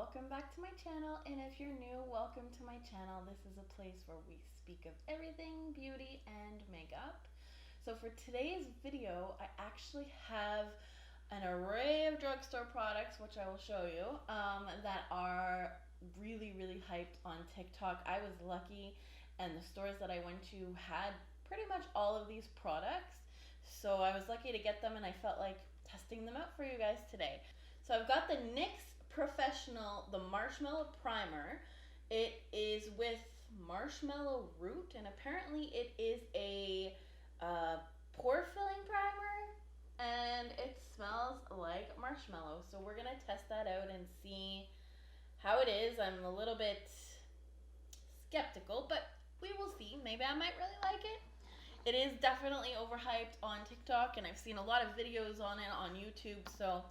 welcome back to my channel, and if you're new, welcome to my channel. This is a place where we speak of everything beauty and makeup. So for today's video, I actually have an array of drugstore products, which I will show you, that are really hyped on TikTok. I was lucky, and the stores that I went to had pretty much all of these products, so I was lucky to get them, and I felt like testing them out for you guys today. So I've got the NYX Professional, the Marshmallow Primer. It is with marshmallow root, and apparently it is a pore filling primer, and it smells like marshmallow. So we're gonna test that out and see how it is. I'm a little bit skeptical, but we will see. Maybe I might really like it. It is definitely overhyped on TikTok, and I've seen a lot of videos on it on YouTube, so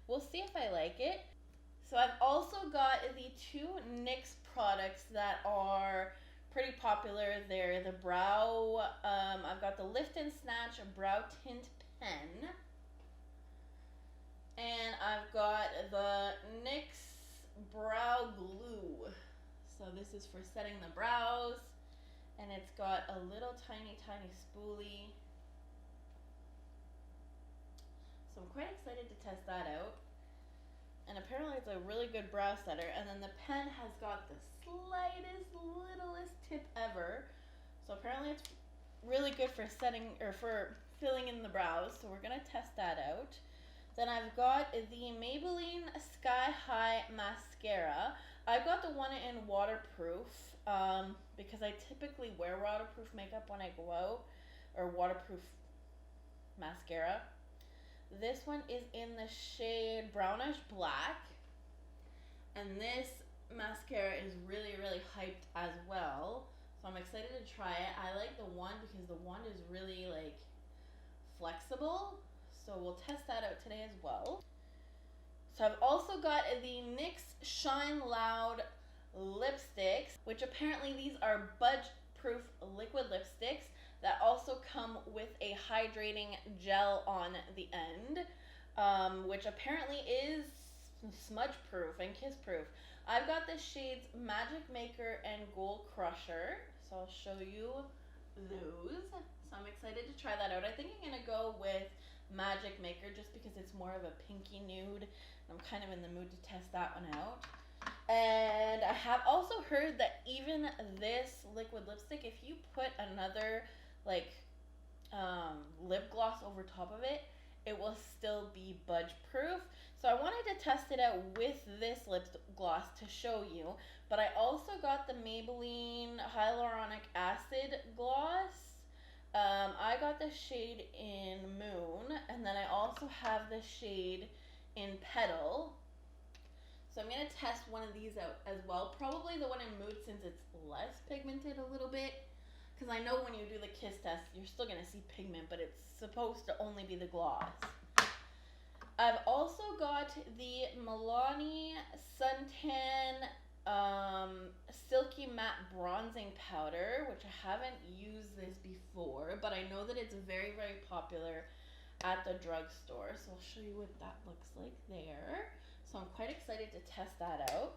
we'll see if I like it. So I've also got the two NYX products that are pretty popular. They're the brow, I've got the Lift and Snatch Brow Tint Pen. And I've got the NYX Brow Glue. So this is for setting the brows. And it's got a little tiny spoolie. So I'm quite excited to test that out. And apparently it's a really good brow setter. And then the pen has got the slightest, littlest tip ever. So apparently it's really good for setting, or for filling in the brows. So we're gonna test that out. Then I've got the Maybelline Sky High Mascara. I've got the one in waterproof, because I typically wear waterproof makeup when I go out, or waterproof mascara. This one is in the shade Brownish Black, and this mascara is really hyped as well, so I'm excited to try it. I like the wand because the wand is really like flexible, so we'll test that out today as well. So I've also got the NYX Shine Loud lipsticks, which apparently these are budge-proof liquid lipsticks that also come with a hydrating gel on the end, which apparently is smudge-proof and kiss-proof. I've got the shades Magic Maker and Gold Crusher, so I'll show you those. So I'm excited to try that out. I think I'm gonna go with Magic Maker just because it's more of a pinky nude. I'm kind of in the mood to test that one out. And I have also heard that even this liquid lipstick, if you put another like lip gloss over top of it, it will still be budge proof. So I wanted to test it out with this lip gloss to show you, but I also got the Maybelline Hyaluronic Acid gloss. I got the shade in Moon, and then I also have the shade in Petal. So I'm going to test one of these out as well. Probably the one in Mood, since it's less pigmented a little bit. Because I know when you do the kiss test, you're still going to see pigment, but it's supposed to only be the gloss. I've also got the Milani Suntan Silky Matte Bronzing Powder, which I haven't used this before, but I know that it's very popular at the drugstore. So I'll show you what that looks like there. So I'm quite excited to test that out.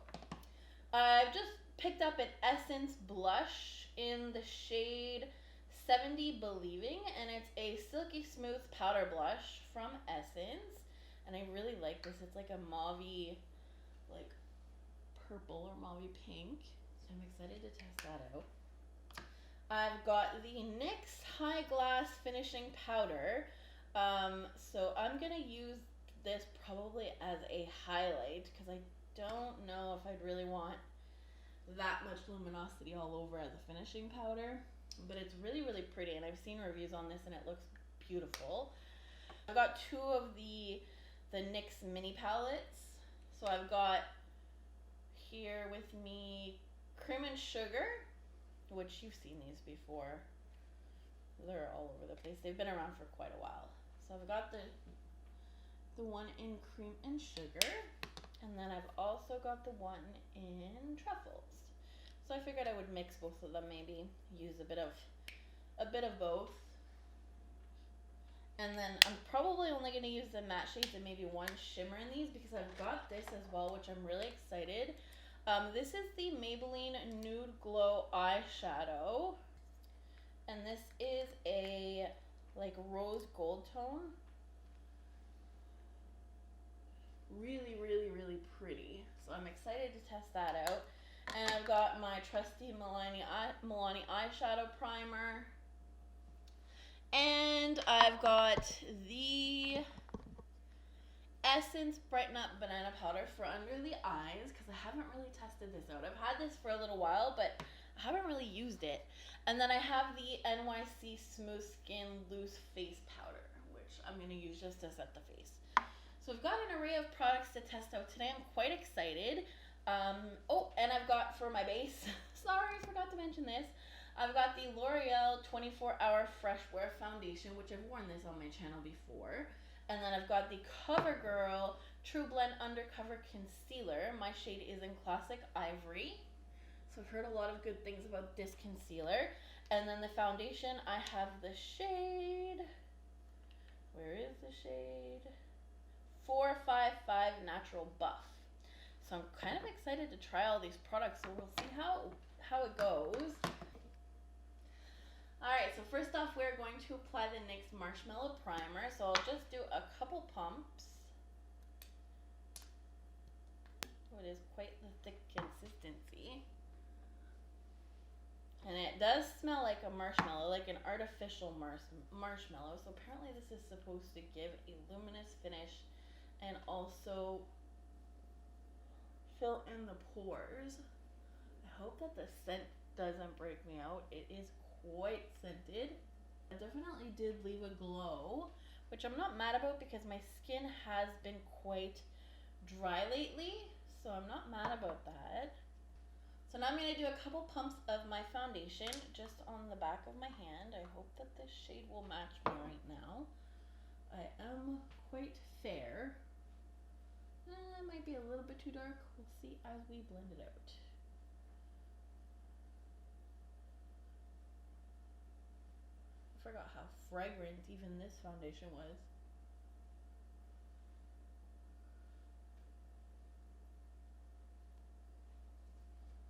I've just picked up an Essence blush in the shade 70 Believing, and it's a silky smooth powder blush from Essence, and I really like this. It's like a mauvey, like purple or mauvey pink, so I'm excited to test that out. I've got the NYX High Glass Finishing Powder, so I'm gonna use this probably as a highlight because I don't know if I'd really want that much luminosity all over as a finishing powder, but it's really pretty, and I've seen reviews on this and it looks beautiful. I've got two of the NYX mini palettes. So I've got here with me Cream and Sugar, which you've seen these before. They're all over the place. They've been around for quite a while. So I've got the one in Cream and Sugar, and then I've also got the one in Truffles. So I figured I would mix both of them, maybe use a bit of both. And then I'm probably only going to use the matte shades and maybe one shimmer in these because I've got this as well, which I'm really excited. This is the Maybelline Nude Glow Eyeshadow. And this is a like rose gold tone. Really, really, really pretty. So I'm excited to test that out. And I've got my trusty Milani eyeshadow primer. And I've got the Essence Brighten Up Banana Powder for under the eyes because I haven't really tested this out. I've had this for a little while, but I haven't really used it. And then I have the N.Y.C Smooth Skin Loose Face Powder, which I'm going to use just to set the face. So I've got an array of products to test out today. I'm quite excited. Oh, and I've got for my base, sorry, I forgot to mention this. I've got the L'Oreal 24-Hour Fresh Wear Foundation, which I've worn this on my channel before. And then I've got the CoverGirl True Blend Undercover Concealer. My shade is in Classic Ivory. So I've heard a lot of good things about this concealer. And then the foundation, I have the shade, where is the shade? 455 Natural Buff. So I'm kind of excited to try all these products, so we'll see how it goes. Alright, so first off, we're going to apply the NYX Marshmallow Primer. So I'll just do a couple pumps. Oh, it is quite the thick consistency. And it does smell like a marshmallow, like an artificial marshmallow. So apparently this is supposed to give a luminous finish and also fill in the pores. I hope that the scent doesn't break me out. It is quite scented. It definitely did leave a glow, which I'm not mad about because my skin has been quite dry lately, so I'm not mad about that. So now I'm going to do a couple pumps of my foundation just on the back of my hand. I hope that this shade will match me right now. I am quite fair. It might be a little bit too dark. We'll see as we blend it out. I forgot how fragrant even this foundation was.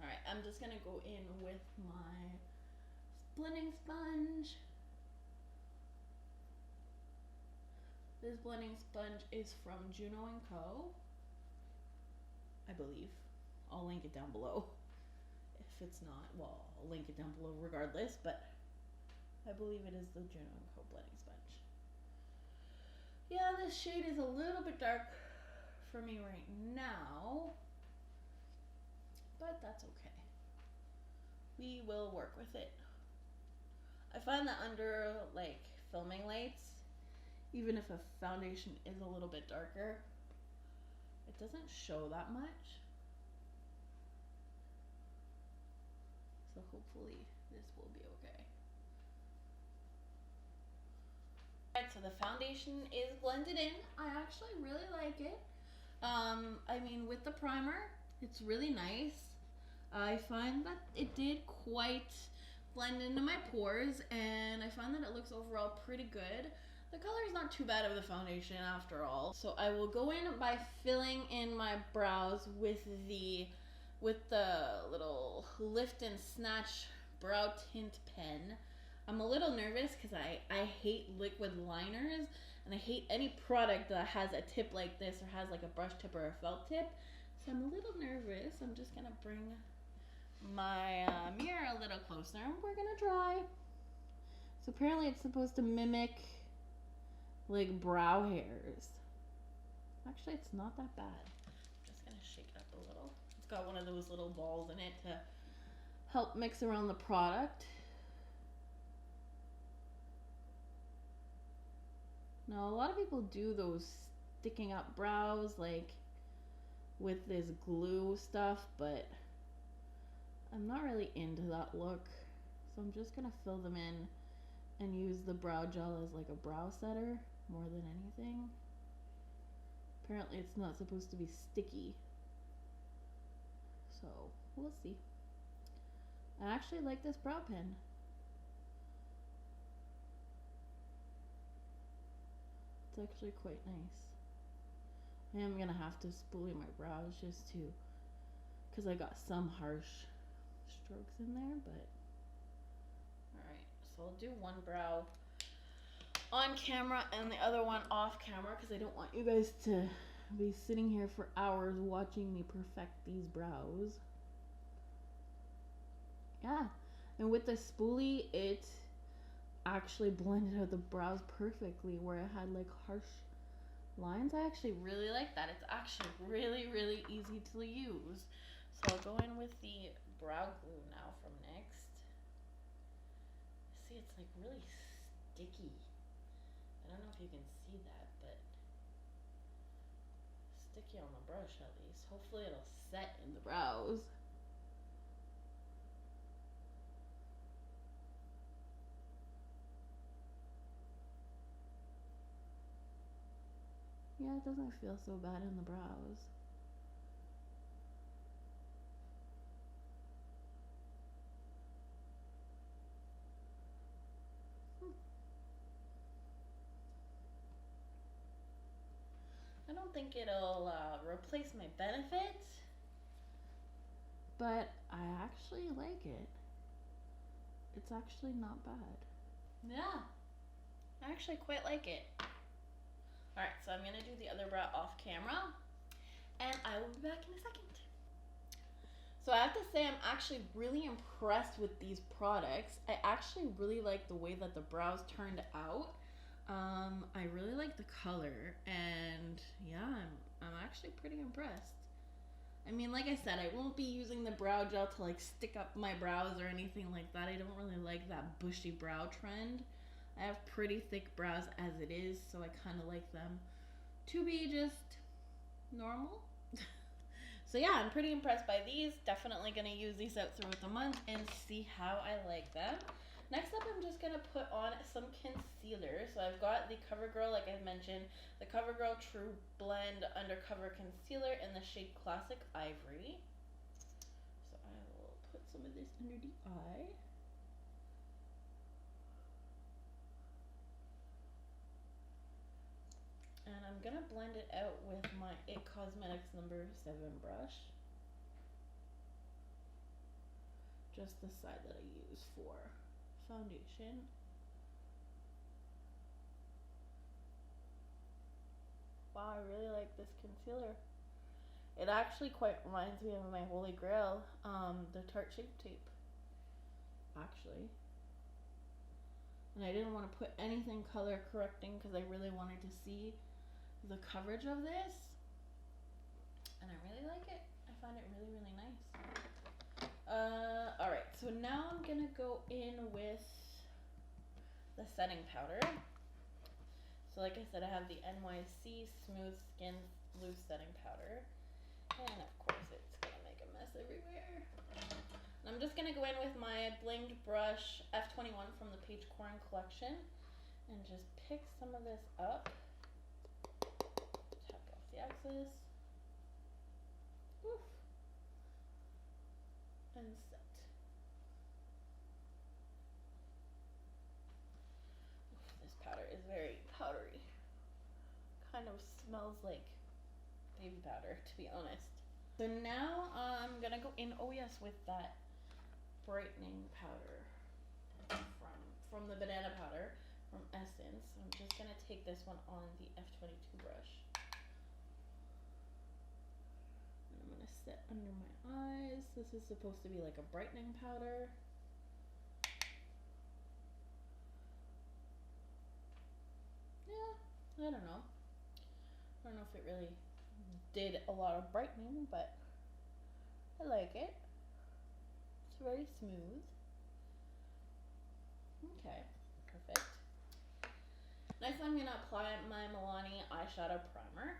Alright, I'm just going to go in with my blending sponge. This blending sponge is from Juno & Co. I believe. I'll link it down below. If it's not, well, I'll link it down below regardless, but I believe it is the Juno & Co. blending sponge. Yeah, this shade is a little bit dark for me right now, but that's okay. We will work with it. I find that under like filming lights, even if a foundation is a little bit darker, it doesn't show that much. So hopefully this will be okay. Alright, so the foundation is blended in. I actually really like it. I mean, with the primer, it's really nice. I find that it did quite blend into my pores, and I find that it looks overall pretty good. The color is not too bad of the foundation after all. So I will go in by filling in my brows with the little Lift and Snatch brow tint pen. I'm a little nervous because I hate liquid liners, and I hate any product that has a tip like this or has like a brush tip or a felt tip. So I'm a little nervous. I'm just gonna bring my mirror a little closer and we're gonna try. So apparently it's supposed to mimic like brow hairs. Actually, it's not that bad. I'm just gonna shake it up a little. It's got one of those little balls in it to help mix around the product. Now, a lot of people do those sticking up brows like with this glue stuff, but I'm not really into that look. So I'm just gonna fill them in and use the brow gel as like a brow setter more than anything. Apparently it's not supposed to be sticky, so we'll see. I actually like this brow pen. It's actually quite nice. I am gonna have to spoolie my brows just to, because I got some harsh strokes in there, but alright, so I'll do one brow on camera and the other one off camera because I don't want you guys to be sitting here for hours watching me perfect these brows. Yeah, and with the spoolie, it actually blended out the brows perfectly where it had like harsh lines. I actually really like that. It's actually really, really easy to use. So I'll go in with the brow glue now from NYX. See, it's like really sticky. I don't know if you can see that, but sticky on the brush at least. Hopefully it'll set in the brows. Yeah, it doesn't feel so bad in the brows. I don't think it'll replace my benefits, but I actually like it. It's actually not bad. Yeah, I actually quite like it. Alright, so I'm gonna do the other brow off camera, and I will be back in a second. So I have to say I'm actually really impressed with these products. I actually really like the way that the brows turned out. I really like the color, and yeah, I'm actually pretty impressed. I mean, like I said, I won't be using the brow gel to like stick up my brows or anything like that. I don't really like that bushy brow trend. I have pretty thick brows as it is, so I kind of like them to be just normal. So yeah, I'm pretty impressed by these. Definitely gonna use these out throughout the month and see how I like them. Next up, I'm just gonna put on some concealer. So I've got the CoverGirl, like I mentioned, the CoverGirl True Blend Undercover Concealer in the shade Classic Ivory. So I will put some of this under the eye. And I'm gonna blend it out with my IT Cosmetics number 7 brush. Just the side that I use for foundation. Wow, I really like this concealer. It actually quite reminds me of my Holy Grail, the Tarte Shape Tape, actually. And I didn't want to put anything color correcting because I really wanted to see the coverage of this. And I really like it. I find it really, really nice. Alright, so now I'm gonna go in with the setting powder. So like I said, I have the N.Y.C Smooth Skin Loose Setting Powder. And of course it's gonna make a mess everywhere. And I'm just gonna go in with my Blinged brush F21 from the PAIGE KOREN collection and just pick some of this up. Tap off the excess. Oof. And set. Oof, this powder is very powdery. Kind of smells like baby powder, to be honest. So now I'm gonna go in, oh yes, with that brightening powder from the banana powder from Essence. I'm just gonna take this one on the F22 brush. And I'm gonna set under my eyes. This is supposed to be like a brightening powder. Yeah, I don't know. I don't know if it really did a lot of brightening, but I like it. It's very smooth. Okay, perfect. Next I'm going to apply my Milani eyeshadow primer.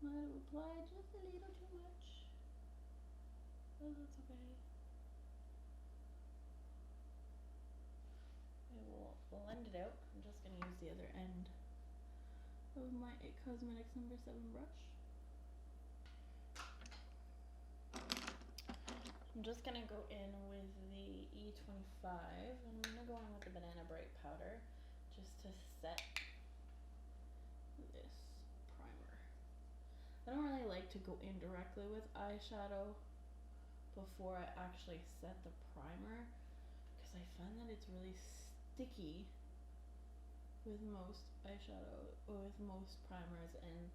I might have applied just a little too much, but that's okay. I will blend it out. I'm just going to use the other end of my IT Cosmetics number 7 brush. I'm just gonna go in with the E25, and I'm gonna go in with the Banana Bright powder just to set this primer. I don't really like to go in directly with eyeshadow before I actually set the primer, because I find that it's really sticky with most eyeshadow or with most primers, and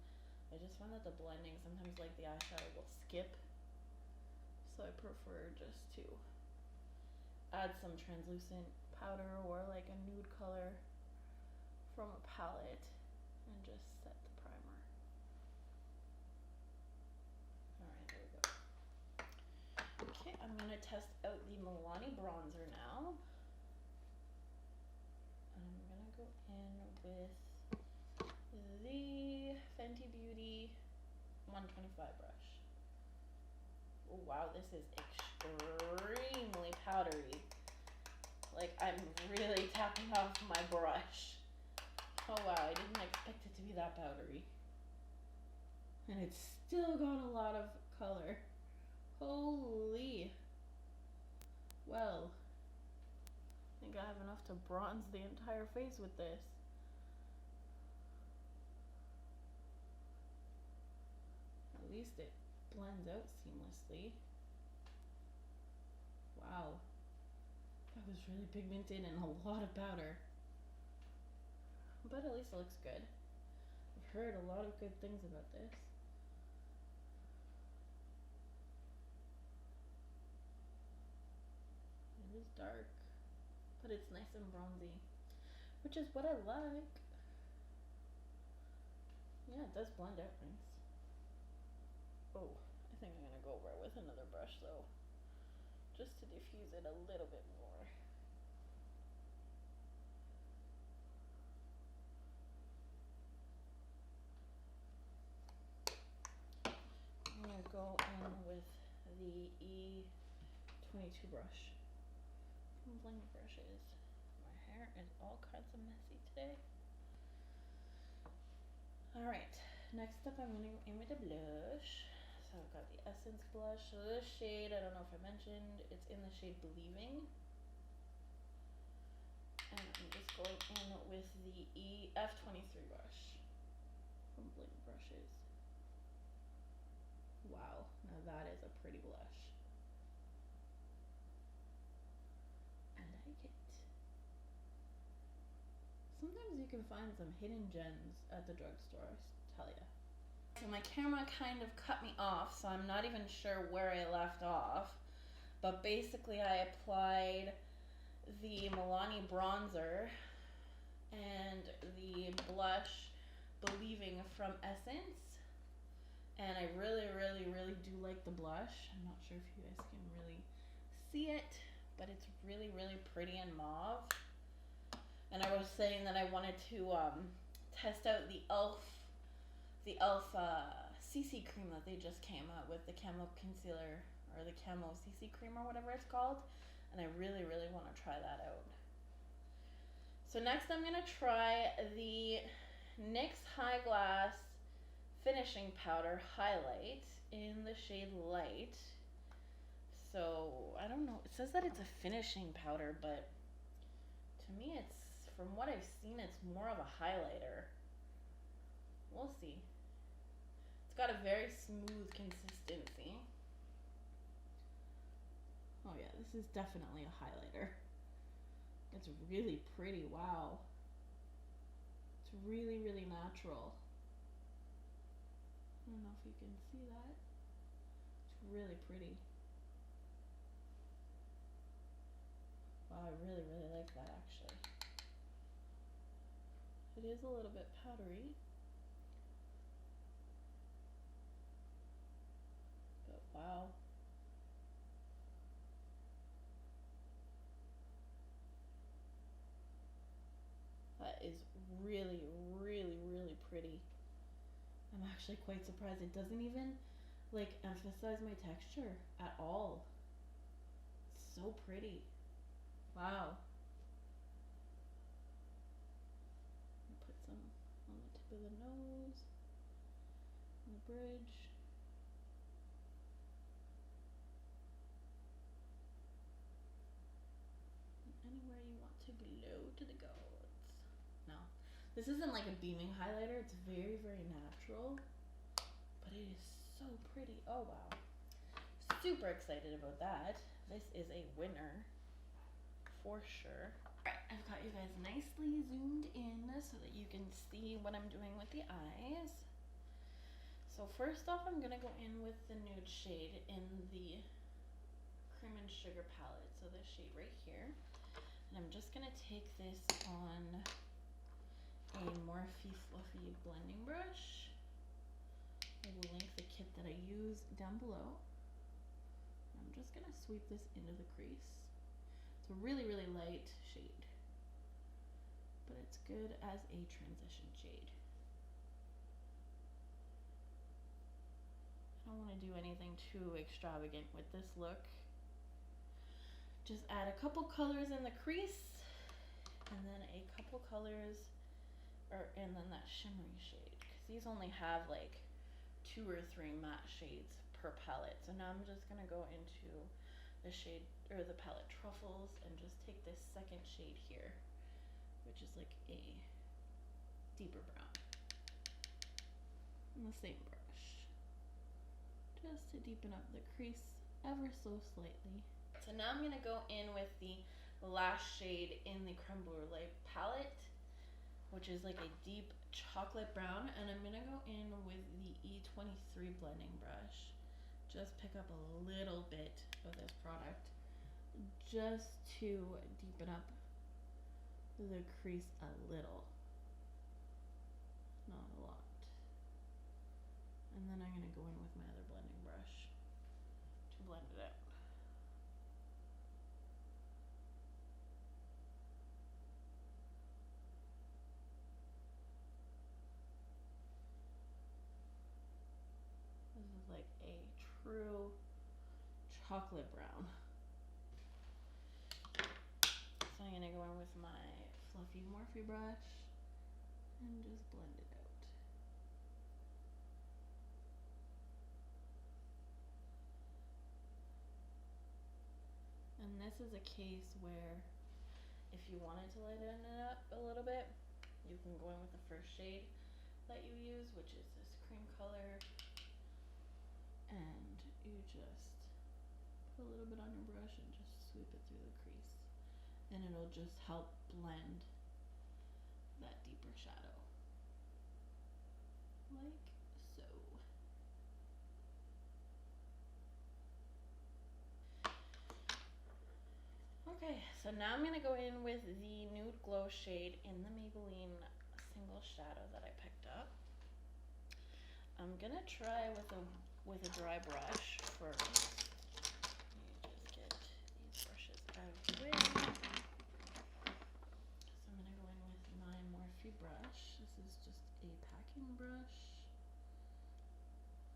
I just find that the blending sometimes, like, the eyeshadow will skip, so I prefer just to add some translucent powder or like a nude color from a palette and just set the primer. Alright, there we go. Okay, I'm gonna test out the Milani bronzer now. I'm gonna go in with the Fenty Beauty 125 brush. Oh wow, this is extremely powdery. Like, I'm really tapping off my brush. Oh wow, I didn't expect it to be that powdery. And it's still got a lot of color. Holy. Well, I think I have enough to bronze the entire face with this. At least it blends out seamlessly. Wow. That was really pigmented and a lot of powder. But at least it looks good. I've heard a lot of good things about this. It is dark, but it's nice and bronzy, which is what I like. Yeah, it does blend out nice. Oh, I think I'm gonna go over it with another brush though, just to diffuse it a little bit more. I'm gonna go in with the E22 brush from Blinged brushes. My hair is all kinds of messy today. Alright, next up I'm gonna go in with a blush. So I've got the Essence blush. So this shade, I don't know if I mentioned, it's in the shade Believing. And I'm just going in with the F23 brush from Blinged brushes. Wow, now that is a pretty blush. I like it. Sometimes you can find some hidden gems at the drugstore, I tell ya. So my camera kind of cut me off, so I'm not even sure where I left off. But basically I applied the Milani bronzer and the blush Believing from Essence. And I really do like the blush. I'm not sure if you guys can really see it, but it's really pretty and mauve. And I was saying that I wanted to test out the e.l.f. CC cream that they just came out with, the camo concealer, or the camo CC cream, or whatever it's called. And I really want to try that out. So next I'm gonna try the NYX High Glass Finishing Powder Highlight in the shade Light. So I don't know, it says that it's a finishing powder, but to me it's, from what I've seen, it's more of a highlighter. We'll see. It's got a very smooth consistency. Oh yeah, this is definitely a highlighter. It's really pretty, wow. It's really natural. I don't know if you can see that. It's really pretty. Wow, I really like that actually. It is a little bit powdery. But wow. That is really pretty. I'm actually quite surprised. It doesn't even like emphasize my texture at all. It's so pretty. Wow. Put some on the tip of the nose. bridge. Anywhere you want to glow to the gods. No, this isn't like a beaming highlighter. It's very, very natural, but it is so pretty. Oh wow, super excited about that. This is a winner for sure. Alright, I've got you guys nicely zoomed in so that you can see what I'm doing with the eyes. So first off, I'm gonna go in with the nude shade in the Cream and Sugar palette. So this shade right here. And I'm just gonna take this on a Morphe Fluffy blending brush. I will link the kit that I use down below. I'm just gonna sweep this into the crease. It's a really, really light shade, but it's good as a transition shade. I don't want to do anything too extravagant with this look. Just add a couple colors in the crease, and then a couple colors, and then that shimmery shade. Because these only have like 2 or 3 matte shades per palette. So now I'm just gonna go into the shade, or the palette Truffles, and just take this second shade here, which is like a deeper brown, and the same brush, just to deepen up the crease ever so slightly. So now I'm gonna go in with the last shade in the Creme Brulee palette, which is like a deep chocolate brown, and I'm gonna go in with the E23 blending brush. Just pick up a little bit of this product just to deepen up the crease a little, not a lot. And then I'm gonna go in with my other blending brush to blend it out. This is like a true chocolate brown. So I'm gonna go in with my fluffy Morphe brush and just blend it out. And this is a case where if you wanted to lighten it up a little bit, you can go in with the first shade that you use, which is this cream color, and you just put a little bit on your brush and just sweep it through the crease, and it'll just help blend that deeper shadow, like so. Okay, so now I'm gonna go in with the Nude Glow shade in the Maybelline single shadow that I picked up. I'm gonna try with a dry brush first. Let me just get these brushes out of the way. So I'm gonna go in with my Morphe brush. This is just a packing brush.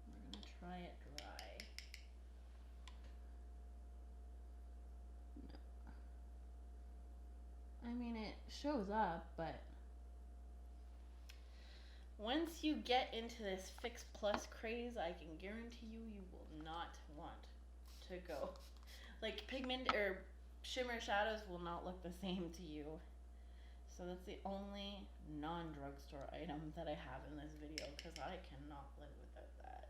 We're gonna try it dry. No. I mean, it shows up, but once you get into this Fix Plus craze, I can guarantee you, you will not want to go. Like, pigment or shimmer shadows will not look the same to you. So that's the only non-drugstore item that I have in this video, because I cannot live without that.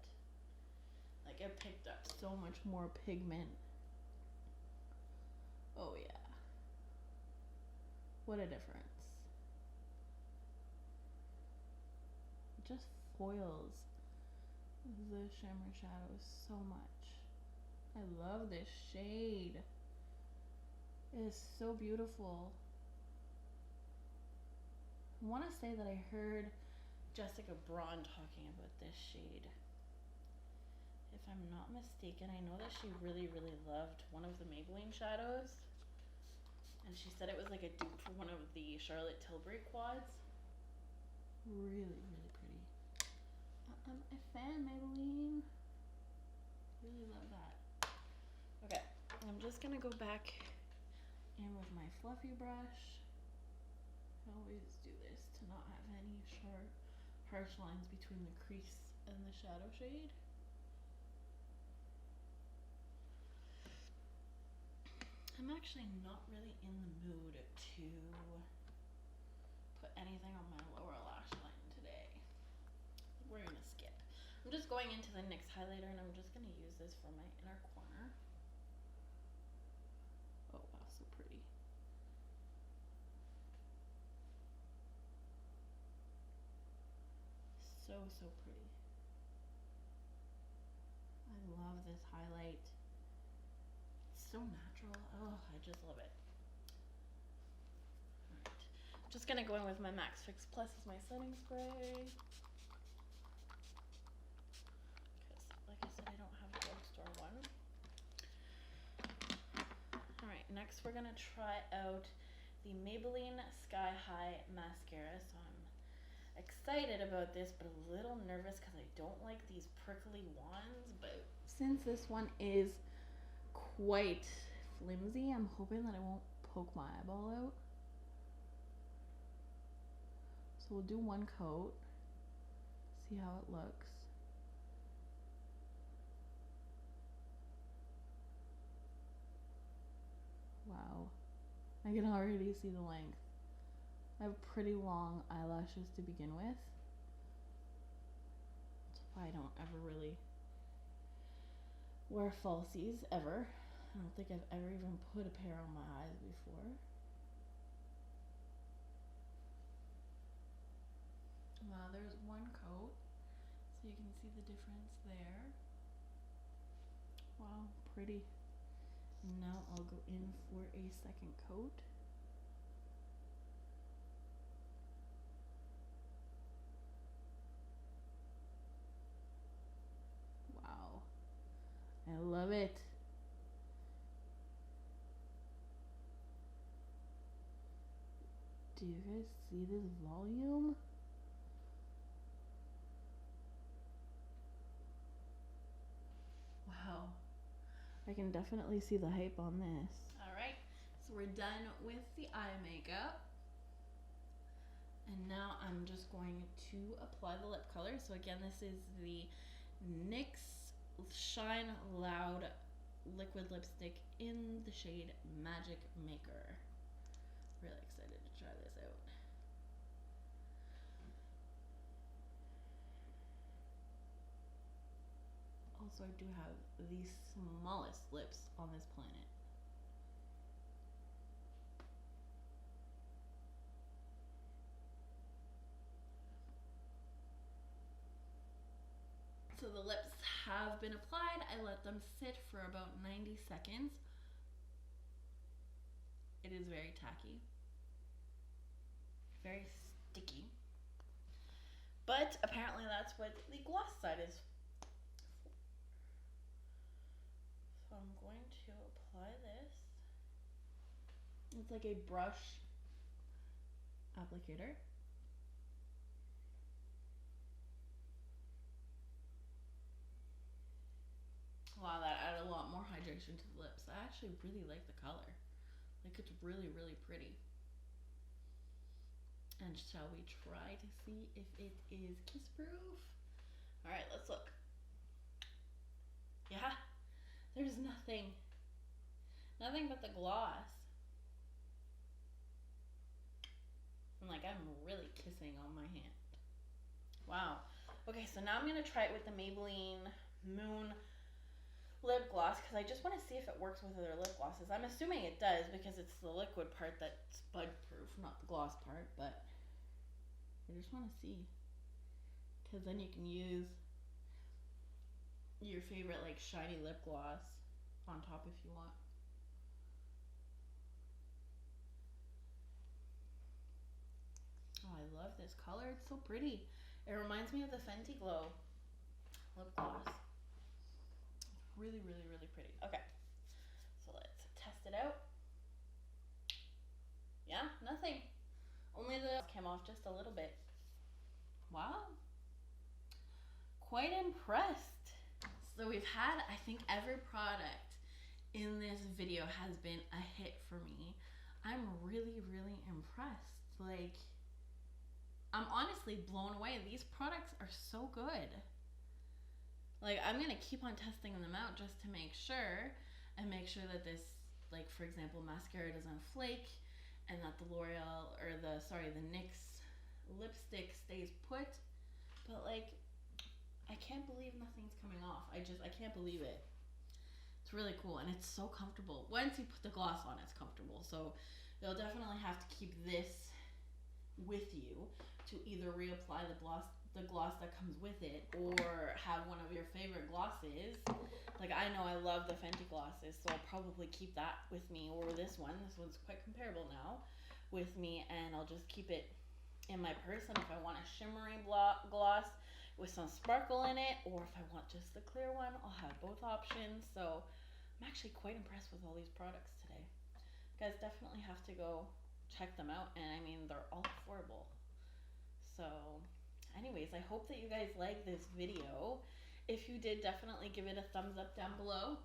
Like, I picked up so much more pigment. Oh yeah. What a difference. Just foils the shimmer shadows so much. I love this shade. It is so beautiful. I want to say that I heard Jessica Braun talking about this shade. If I'm not mistaken, I know that she really, really loved one of the Maybelline shadows. And she said it was like a dupe for one of the Charlotte Tilbury quads. Really, really pretty. I'm a fan, Maybelline. Really love that. Okay, I'm just gonna go back in with my fluffy brush. I always do this to not have any sharp, harsh lines between the crease in the shadow shade. I'm actually not really in the mood to put anything on my lower lash line today. We're gonna skip. I'm just going into the NYX highlighter and I'm just gonna use this for my inner corner. Oh wow, so pretty. So pretty. I love this highlight. It's so natural. Oh, I just love it. Alright. I'm just gonna go in with my Max Fix Plus as my setting spray. Because, like I said, I don't have a drugstore one. Alright, next we're gonna try out the Maybelline Sky High Mascara. So I'm excited about this, but a little nervous because I don't like these prickly wands. But since this one is quite flimsy, I'm hoping that I won't poke my eyeball out. So we'll do one coat, see how it looks. Wow, I can already see the length. I have pretty long eyelashes to begin with. That's why I don't ever really wear falsies, ever. I don't think I've ever even put a pair on my eyes before. Wow, there's one coat, so you can see the difference there. Wow, pretty. And now I'll go in for a second coat. Wow, I love it. Do you guys see this volume? Wow, I can definitely see the hype on this. All right, so we're done with the eye makeup. And now I'm just going to apply the lip color. So again, this is the NYX Shine Loud liquid lipstick in the shade Magic Maker. Really excited to try this out. Also, I do have the smallest lips on this planet. So the lips have been applied. I let them sit for about 90 seconds. It is very tacky, very sticky. But apparently that's what the gloss side is. So I'm going to apply this. It's like a brush applicator. Wow, that added a lot more hydration to the lips. I actually really like the color. Like, it's really, really pretty. And shall we try to see if it is kiss proof? All right, let's look. Yeah, there's nothing but the gloss. I'm like, I'm really kissing on my hand. Wow. Okay, so now I'm gonna try it with the Maybelline Moon lip gloss because I just want to see if it works with other lip glosses. I'm assuming it does because it's the liquid part that's bud proof, not the gloss part, but I just want to see, because then you can use your favorite like shiny lip gloss on top if you want. Oh, I love this color. It's so pretty. It reminds me of the Fenty Glow lip gloss. Really, really, really pretty. Okay, so let's test it out. Yeah, nothing. Only the came off just a little bit. Wow. Quite impressed. So we've had, I think every product in this video has been a hit for me. I'm really, really impressed. Like, I'm honestly blown away. These products are so good. Like, I'm gonna keep on testing them out just to make sure, and make sure that this, like, for example, mascara doesn't flake, and that the L'Oreal, or the NYX lipstick stays put. But, like, I can't believe nothing's coming off. I can't believe it. It's really cool, and it's so comfortable. Once you put the gloss on, it's comfortable. So you'll definitely have to keep this with you to either reapply the gloss that comes with it, or have one of your favorite glosses. Like, I know I love the Fenty glosses, so I'll probably keep that with me, or this one's quite comparable now, with me, and I'll just keep it in my purse. And if I want a shimmery gloss with some sparkle in it, or if I want just the clear one, I'll have both options. So I'm actually quite impressed with all these products today. You guys definitely have to go check them out, and I mean, they're all affordable. So anyways, I hope that you guys like this video. If you did, definitely give it a thumbs up down below.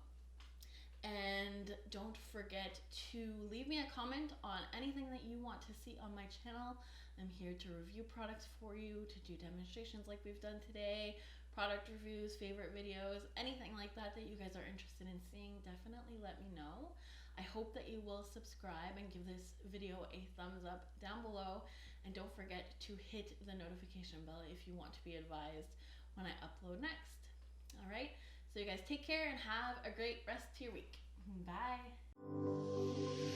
And don't forget to leave me a comment on anything that you want to see on my channel. I'm here to review products for you, to do demonstrations like we've done today, product reviews, favorite videos, anything like that that you guys are interested in seeing. Definitely let me know. I hope that you will subscribe and give this video a thumbs up down below. And don't forget to hit the notification bell if you want to be advised when I upload next. All right, so you guys take care and have a great rest to your week. Bye.